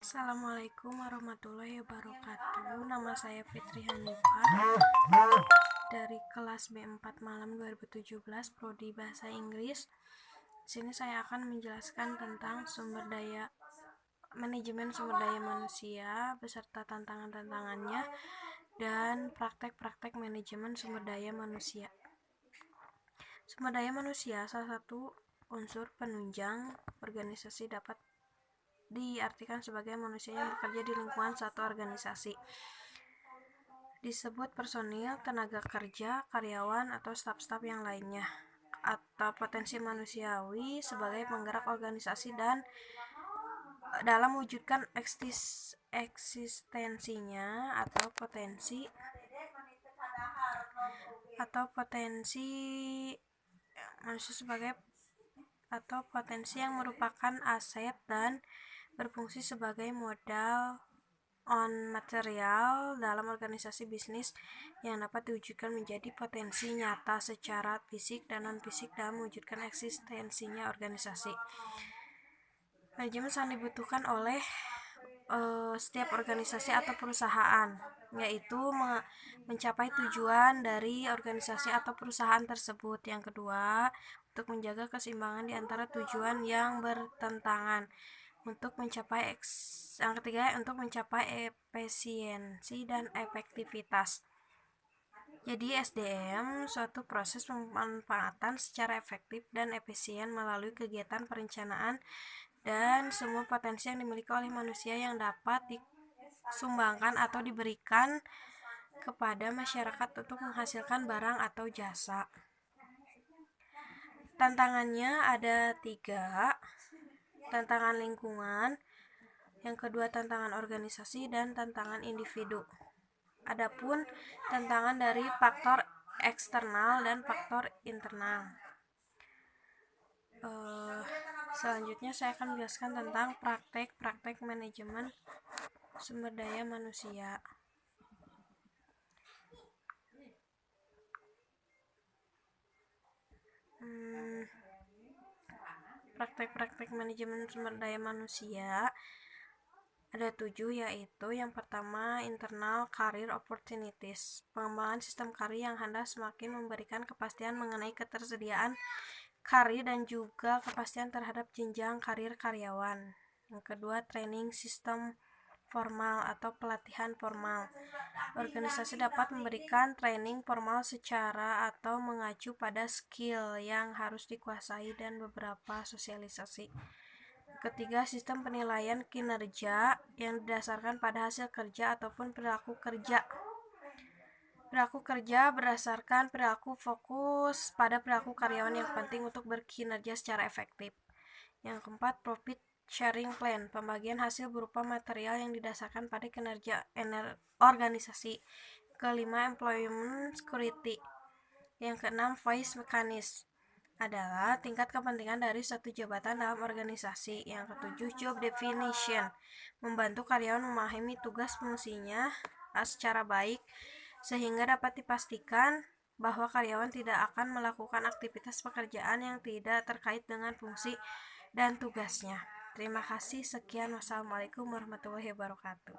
Assalamualaikum warahmatullahi wabarakatuh. Nama saya Fitri Hanifah dari kelas B4 Malam 2017 Prodi Bahasa Inggris. Di sini saya akan menjelaskan tentang manajemen sumber daya manusia beserta tantangan-tantangannya dan praktek-praktek manajemen sumber daya manusia. Sumber daya manusia salah satu unsur penunjang organisasi, dapat diartikan sebagai manusia yang bekerja di lingkungan suatu organisasi. Disebut personil, tenaga kerja, karyawan, atau staf-staf yang lainnya. Atau potensi manusiawi sebagai penggerak organisasi dan dalam mewujudkan eksistensinya atau potensi manusia sebagai potensi yang merupakan aset dan berfungsi sebagai modal material dalam organisasi bisnis yang dapat diwujudkan menjadi potensi nyata secara fisik dan non-fisik dalam mewujudkan eksistensinya organisasi. Manajemen sangat dibutuhkan oleh setiap organisasi atau perusahaan, yaitu mencapai tujuan dari organisasi atau perusahaan tersebut. Yang kedua, untuk menjaga keseimbangan di antara tujuan yang bertentangan. Yang ketiga, untuk mencapai efisiensi dan efektivitas. Jadi SDM suatu proses pemanfaatan secara efektif dan efisien melalui kegiatan perencanaan dan semua potensi yang dimiliki oleh manusia yang dapat disumbangkan atau diberikan kepada masyarakat untuk menghasilkan barang atau jasa. Tantangannya ada 3. Tantangan lingkungan, yang kedua tantangan organisasi, dan tantangan individu. Adapun tantangan dari faktor eksternal dan faktor internal. Selanjutnya saya akan menjelaskan tentang praktek manajemen sumber daya manusia. Praktek manajemen sumber daya manusia ada 7, yaitu yang pertama internal career opportunities, pengembangan sistem karir yang hendak semakin memberikan kepastian mengenai ketersediaan karir dan juga kepastian terhadap jenjang karir karyawan. Yang kedua, training sistem formal atau pelatihan formal. Organisasi dapat memberikan training formal secara atau mengacu pada skill yang harus dikuasai dan beberapa sosialisasi. Ketiga, sistem penilaian kinerja yang didasarkan pada hasil kerja ataupun perilaku kerja. Perilaku kerja berdasarkan perilaku fokus pada perilaku karyawan yang penting untuk berkinerja secara efektif. Yang keempat, profit sharing plan, pembagian hasil berupa material yang didasarkan pada kinerja organisasi. Kelima, employment security. Yang keenam, voice mechanism adalah tingkat kepentingan dari suatu jabatan dalam organisasi. Yang ketujuh, job definition, membantu karyawan memahami tugas fungsinya secara baik sehingga dapat dipastikan bahwa karyawan tidak akan melakukan aktivitas pekerjaan yang tidak terkait dengan fungsi dan tugasnya. Terima kasih, sekian. Wassalamualaikum warahmatullahi wabarakatuh.